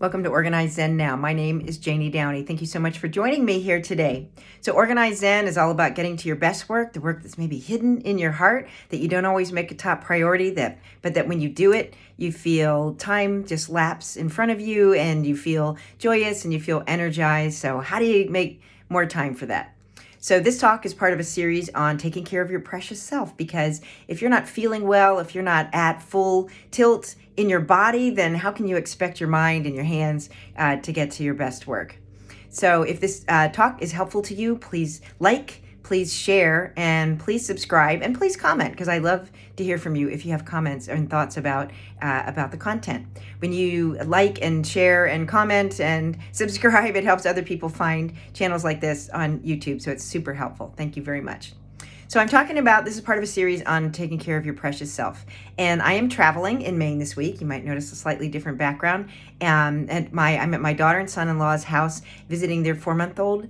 Welcome to Organize Zen Now. My name is Janie Downey. Thank you so much for joining me here today. So Organize Zen is all about getting to your best work, the work that's maybe hidden in your heart that you don't always make a top priority, but that when you do it, you feel time just lapse in front of you and you feel joyous and you feel energized. So how do you make more time for that? So this talk is part of a series on taking care of your precious self, because if you're not feeling well, if you're not at full tilt in your body, then how can you expect your mind and your hands to get to your best work? So if this talk is helpful to you, please like, please share, and please subscribe, and please comment, because I love to hear from you if you have comments and thoughts about the content. When you like and share and comment and subscribe, it helps other people find channels like this on YouTube, so it's super helpful. Thank you very much. So I'm talking about, this is part of a series on taking care of your precious self. And I am traveling in Maine this week. You might notice a slightly different background. I'm at my daughter and son-in-law's house visiting their 4-month-old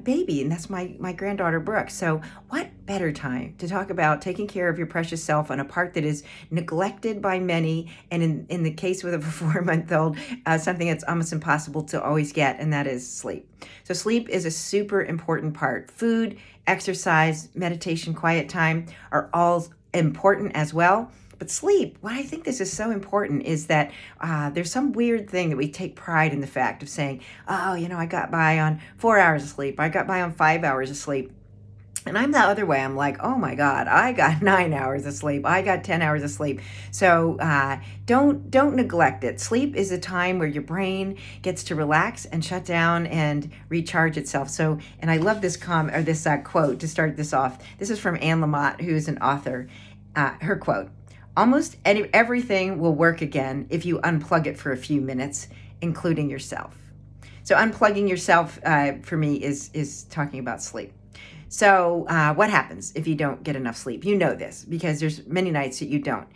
baby, and that's my granddaughter Brooke. So what better time to talk about taking care of your precious self on a part that is neglected by many, and in the case with a 4-month-old, something that's almost impossible to always get, and that is sleep. So sleep is a super important part. Food, exercise, meditation, quiet time are all important as well. But sleep, why I think this is so important is that there's some weird thing that we take pride in the fact of saying, oh, I got by on 4 hours of sleep. I got by on 5 hours of sleep. And I'm the other way. I'm like, oh my God, I got 9 hours of sleep. I got 10 hours of sleep. So don't neglect it. Sleep is a time where your brain gets to relax and shut down and recharge itself. So, and I love this quote to start this off. This is from Anne Lamott, who's an author. Her quote: "Almost everything will work again if you unplug it for a few minutes, including yourself." So unplugging yourself for me is talking about sleep. So what happens if you don't get enough sleep? You know this because there's many nights that you don't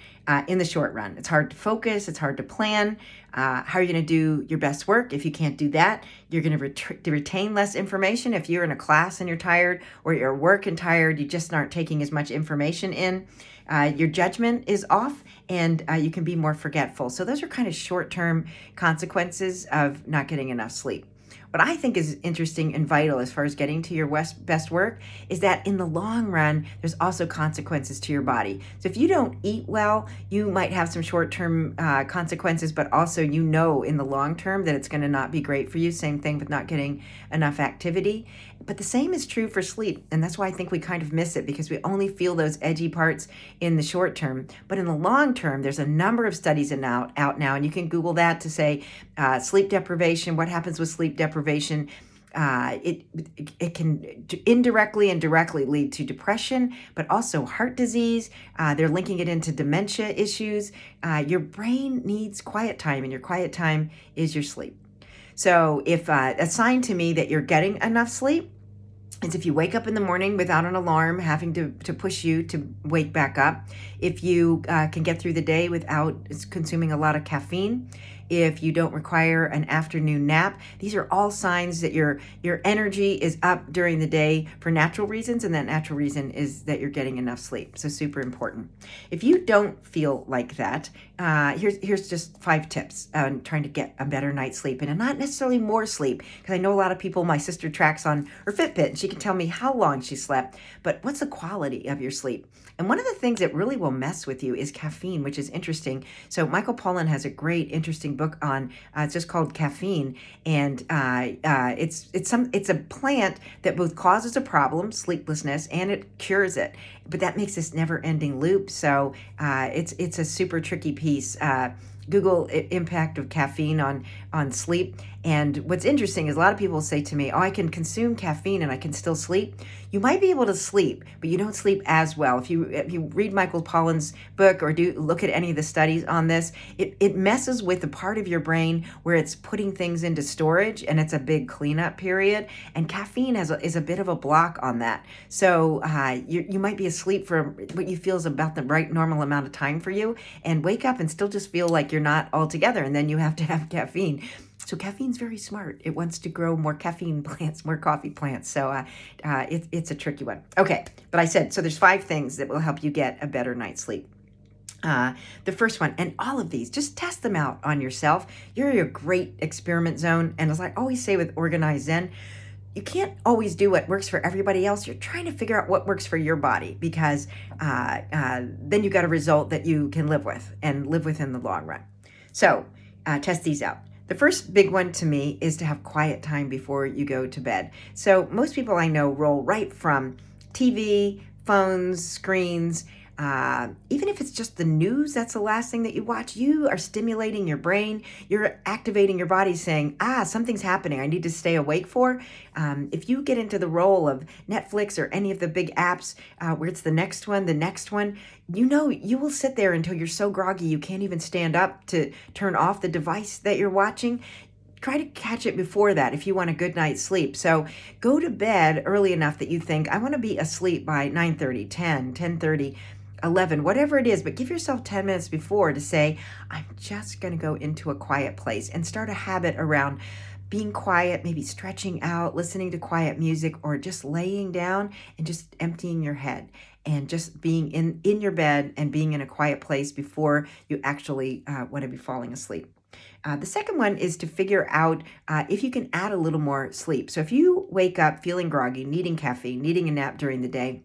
in the short run. It's hard to focus. It's hard to plan. How are you going to do your best work? If you can't do that, you're going to retain less information. If you're in a class and you're tired, or you're at work and tired, you just aren't taking as much information in. Your judgment is off, and you can be more forgetful. So those are kind of short-term consequences of not getting enough sleep. What I think is interesting and vital as far as getting to your best work is that in the long run, there's also consequences to your body. So if you don't eat well, you might have some short-term consequences, but also in the long term that it's going to not be great for you. Same thing with not getting enough activity. But the same is true for sleep. And that's why I think we kind of miss it, because we only feel those edgy parts in the short term. But in the long term, there's a number of studies out now, and you can Google that to say sleep deprivation, what happens with sleep deprivation. It can indirectly and directly lead to depression, but also heart disease. They're linking it into dementia issues. Your brain needs quiet time, and your quiet time is your sleep. So if a sign to me that you're getting enough sleep is if you wake up in the morning without an alarm having to push you to wake back up, if you can get through the day without consuming a lot of caffeine, if you don't require an afternoon nap. These are all signs that your energy is up during the day for natural reasons, and that natural reason is that you're getting enough sleep. So super important. If you don't feel like that, here's just 5 tips on trying to get a better night's sleep, and not necessarily more sleep, because I know a lot of people, my sister tracks on her Fitbit, and she can tell me how long she slept, but what's the quality of your sleep? And one of the things that really will mess with you is caffeine, which is interesting. So Michael Pollan has a great, interesting book on, it's just called Caffeine. And it's a plant that both causes a problem, sleeplessness, and it cures it. But that makes this never-ending loop. So it's a super tricky piece. Google impact of caffeine on sleep. And what's interesting is a lot of people say to me, oh, I can consume caffeine and I can still sleep. You might be able to sleep, but you don't sleep as well. If you read Michael Pollan's book or do look at any of the studies on this, it messes with the part of your brain where it's putting things into storage, and it's a big cleanup period. And caffeine is a bit of a block on that. So you might be asleep for what you feel is about the right normal amount of time for you, and wake up and still just feel like you're not all together, and then you have to have caffeine. So caffeine's very smart. It wants to grow more caffeine plants, more coffee plants. So it's a tricky one. Okay, but I said, so there's 5 things that will help you get a better night's sleep. The first one, and all of these, just test them out on yourself. You're a great experiment zone. And as I always say with Organized Zen, you can't always do what works for everybody else. You're trying to figure out what works for your body, because then you got a result that you can live with and live with in the long run. So test these out. The first big one to me is to have quiet time before you go to bed. So most people I know roll right from TV, phones, screens. Even if it's just the news, that's the last thing that you watch. You are stimulating your brain. You're activating your body, saying, something's happening. I need to stay awake for. If you get into the role of Netflix or any of the big apps where it's the next one, you will sit there until you're so groggy you can't even stand up to turn off the device that you're watching. Try to catch it before that if you want a good night's sleep. So go to bed early enough that you think, I want to be asleep by 9:30, 10, 10:30, 11, whatever it is, but give yourself 10 minutes before to say, I'm just going to go into a quiet place, and start a habit around being quiet, maybe stretching out, listening to quiet music, or just laying down and just emptying your head and just being in your bed and being in a quiet place before you actually want to be falling asleep. The second one is to figure out if you can add a little more sleep. So if you wake up feeling groggy, needing caffeine, needing a nap during the day,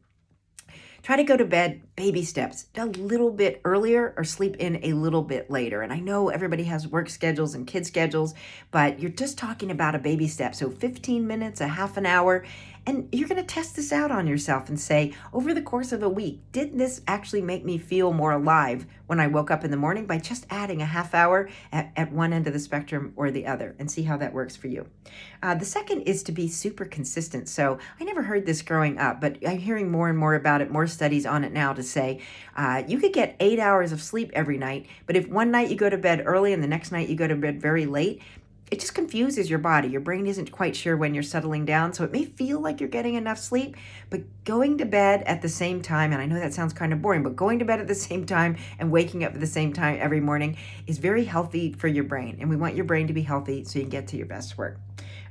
try to go to bed baby steps, a little bit earlier, or sleep in a little bit later. And I know everybody has work schedules and kid schedules, but you're just talking about a baby step. So 15 minutes, a half an hour, and you're going to test this out on yourself and say, over the course of a week, did this actually make me feel more alive when I woke up in the morning, by just adding a half hour at one end of the spectrum or the other, and see how that works for you. The second is to be super consistent. So I never heard this growing up, but I'm hearing more and more about it, more studies on it now, to say you could get 8 hours of sleep every night, but if one night you go to bed early and the next night you go to bed very late, it just confuses your body. Your brain isn't quite sure when you're settling down, so it may feel like you're getting enough sleep, but going to bed at the same time, and I know that sounds kind of boring, but going to bed at the same time and waking up at the same time every morning is very healthy for your brain, and we want your brain to be healthy so you can get to your best work.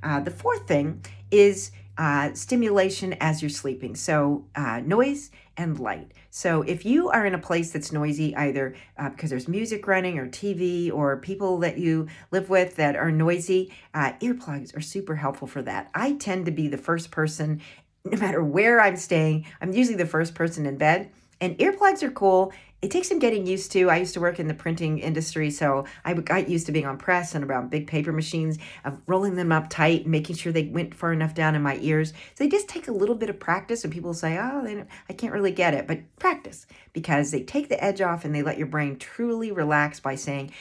The fourth thing is stimulation as you're sleeping. So noise and light. So if you are in a place that's noisy, either because there's music running or TV or people that you live with that are noisy, earplugs are super helpful for that. I tend to be the first person, no matter where I'm staying, I'm usually the first person in bed. And earplugs are cool. It takes some getting used to. I used to work in the printing industry, so I got used to being on press and around big paper machines, of rolling them up tight and making sure they went far enough down in my ears. So they just take a little bit of practice, and people say, I can't really get it, but practice, because they take the edge off and they let your brain truly relax by saying,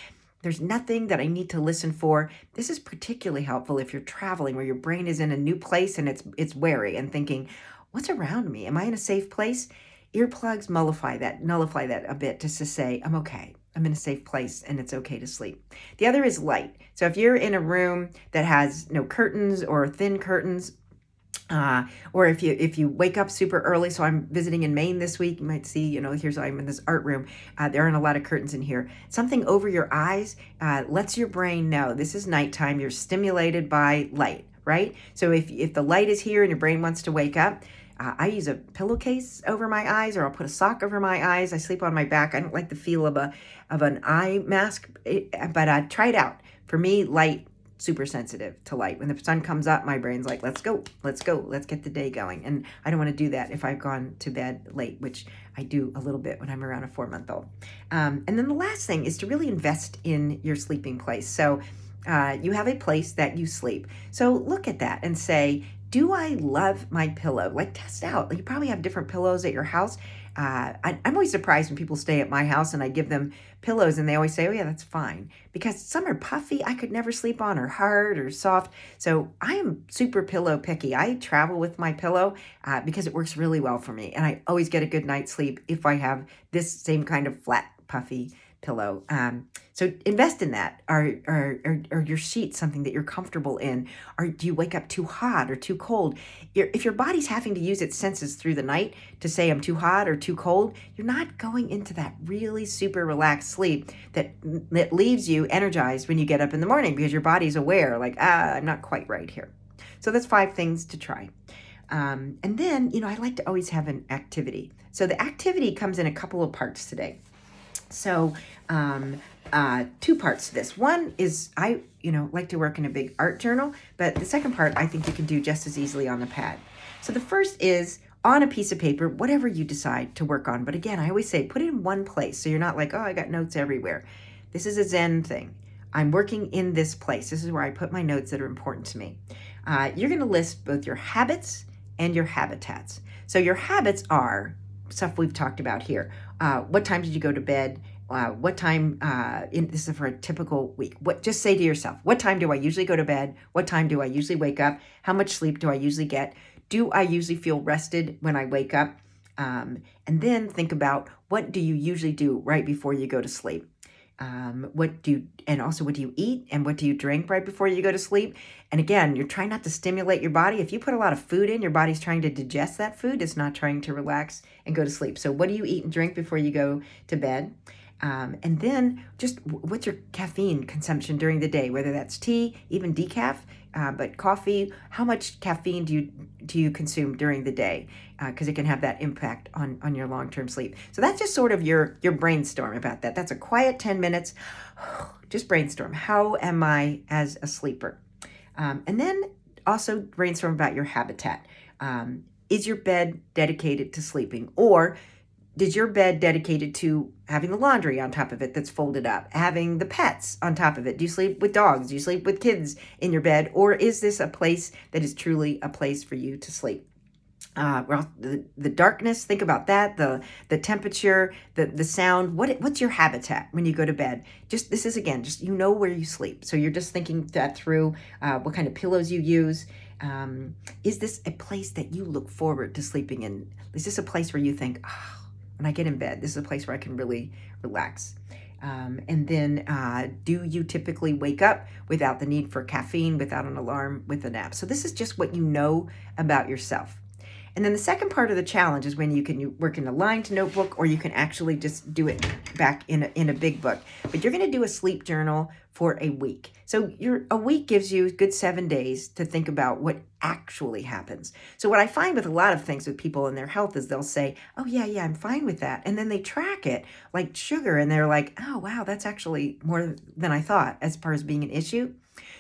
there's nothing that I need to listen for. This is particularly helpful if you're traveling, where your brain is in a new place and it's wary and thinking, what's around me? Am I in a safe place? Earplugs nullify that a bit, just to say, I'm okay. I'm in a safe place and it's okay to sleep. The other is light. So if you're in a room that has no curtains or thin curtains, or if you wake up super early, so I'm visiting in Maine this week, you might see, I'm in this art room. There aren't a lot of curtains in here. Something over your eyes lets your brain know this is nighttime. You're stimulated by light, right? So if the light is here and your brain wants to wake up, I use a pillowcase over my eyes, or I'll put a sock over my eyes. I sleep on my back. I don't like the feel of an eye mask, but try it out. For me, light, super sensitive to light. When the sun comes up, my brain's like, let's go, let's get the day going. And I don't want to do that if I've gone to bed late, which I do a little bit when I'm around a 4-month-old. And then the last thing is to really invest in your sleeping place. So you have a place that you sleep. So look at that and say, do I love my pillow? Like, test out. You probably have different pillows at your house. I'm always surprised when people stay at my house and I give them pillows and they always say, oh yeah, that's fine. Because some are puffy, I could never sleep on, or hard or soft. So I am super pillow picky. I travel with my pillow because it works really well for me. And I always get a good night's sleep if I have this same kind of flat, puffy pillow. So invest in that. Are your sheets something that you're comfortable in? Or do you wake up too hot or too cold? If your body's having to use its senses through the night to say I'm too hot or too cold, you're not going into that really super relaxed sleep that leaves you energized when you get up in the morning, because your body's aware, like, I'm not quite right here. So that's 5 things to try. And then, I like to always have an activity. So the activity comes in a couple of parts today. So, two parts to this. One is I, like to work in a big art journal, but the second part I think you can do just as easily on the pad. So the first is on a piece of paper, whatever you decide to work on. But again, I always say put it in one place so you're not like, oh, I got notes everywhere. This is a Zen thing. I'm working in this place. This is where I put my notes that are important to me. You're going to list both your habits and your habitats. So your habits are stuff we've talked about here. What time did you go to bed? What time, this is for a typical week. Just say to yourself, what time do I usually go to bed? What time do I usually wake up? How much sleep do I usually get? Do I usually feel rested when I wake up? And then think about, what do you usually do right before you go to sleep? What do you eat and what do you drink right before you go to sleep? And again, you're trying not to stimulate your body. If you put a lot of food in, your body's trying to digest that food. It's not trying to relax and go to sleep. So what do you eat and drink before you go to bed? And then just what's your caffeine consumption during the day, whether that's tea, even decaf, but coffee. How much caffeine do you consume during the day? Because it can have that impact on your long-term sleep. So that's just sort of your brainstorm about that. That's a quiet 10 minutes. Just brainstorm. How am I as a sleeper? And then also brainstorm about your habitat. Is your bed dedicated to sleeping? Or is your bed dedicated to having the laundry on top of it that's folded up, having the pets on top of it? Do you sleep with dogs? Do you sleep with kids in your bed? Or is this a place that is truly a place for you to sleep? Well, the darkness, think about that, the temperature, the sound. What's your habitat when you go to bed? This is, again, just where you sleep. So you're just thinking that through, what kind of pillows you use. Is this a place that you look forward to sleeping in? Is this a place where you think, when I get in bed, this is a place where I can really relax? And then do you typically wake up without the need for caffeine, without an alarm, with a nap? So this is just what you know about yourself. And then the second part of the challenge is when you work in a lined notebook, or you can actually just do it back in a big book. But you're going to do a sleep journal for a week. So a week gives you a good 7 days to think about what actually happens. So what I find with a lot of things with people and their health is they'll say, oh, yeah, I'm fine with that. And then they track it like sugar, and they're like, oh, wow, that's actually more than I thought as far as being an issue.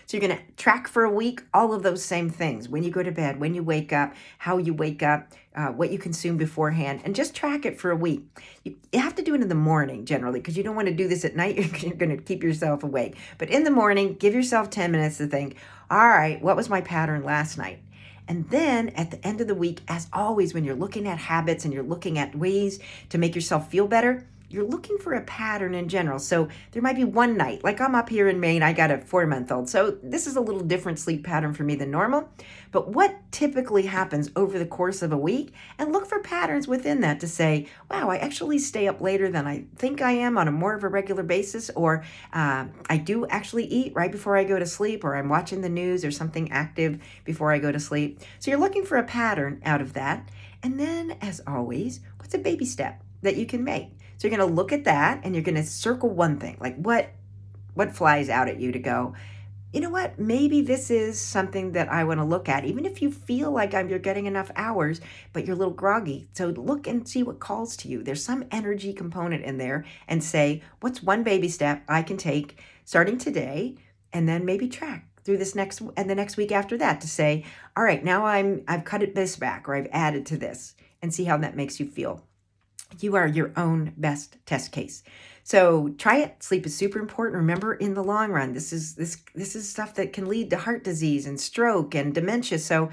So you're going to track for a week all of those same things: when you go to bed, when you wake up, how you wake up, what you consume beforehand, and just track it for a week. You have to do it in the morning generally, because you don't want to do this at night. You're going to keep yourself awake. But in the morning, give yourself 10 minutes to think, all right, what was my pattern last night? And then at the end of the week, as always, when you're looking at habits and you're looking at ways to make yourself feel better, you're looking for a pattern in general. So there might be one night, like I'm up here in Maine, I got a 4-month-old. So this is a little different sleep pattern for me than normal. But what typically happens over the course of a week? And look for patterns within that to say, wow, I actually stay up later than I think I am on a more of a regular basis. Or I do actually eat right before I go to sleep, or I'm watching the news or something active before I go to sleep. So you're looking for a pattern out of that. And then, as always, what's a baby step that you can make? So you're going to look at that and you're going to circle one thing, like what flies out at you to go, you know what, maybe this is something that I want to look at, even if you feel like you're getting enough hours, but you're a little groggy. So look and see what calls to you. There's some energy component in there, and say, what's one baby step I can take starting today, and then maybe track through the next week after that to say, all right, now I've cut this back, or I've added to this, and see how that makes you feel. You are your own best test case. So try it. Sleep is super important. Remember, in the long run, this is stuff that can lead to heart disease and stroke and dementia. So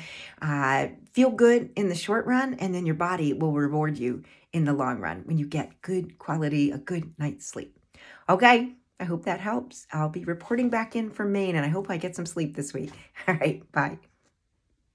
feel good in the short run, and then your body will reward you in the long run when you get good quality, a good night's sleep. Okay, I hope that helps. I'll be reporting back in from Maine, and I hope I get some sleep this week. All right, bye.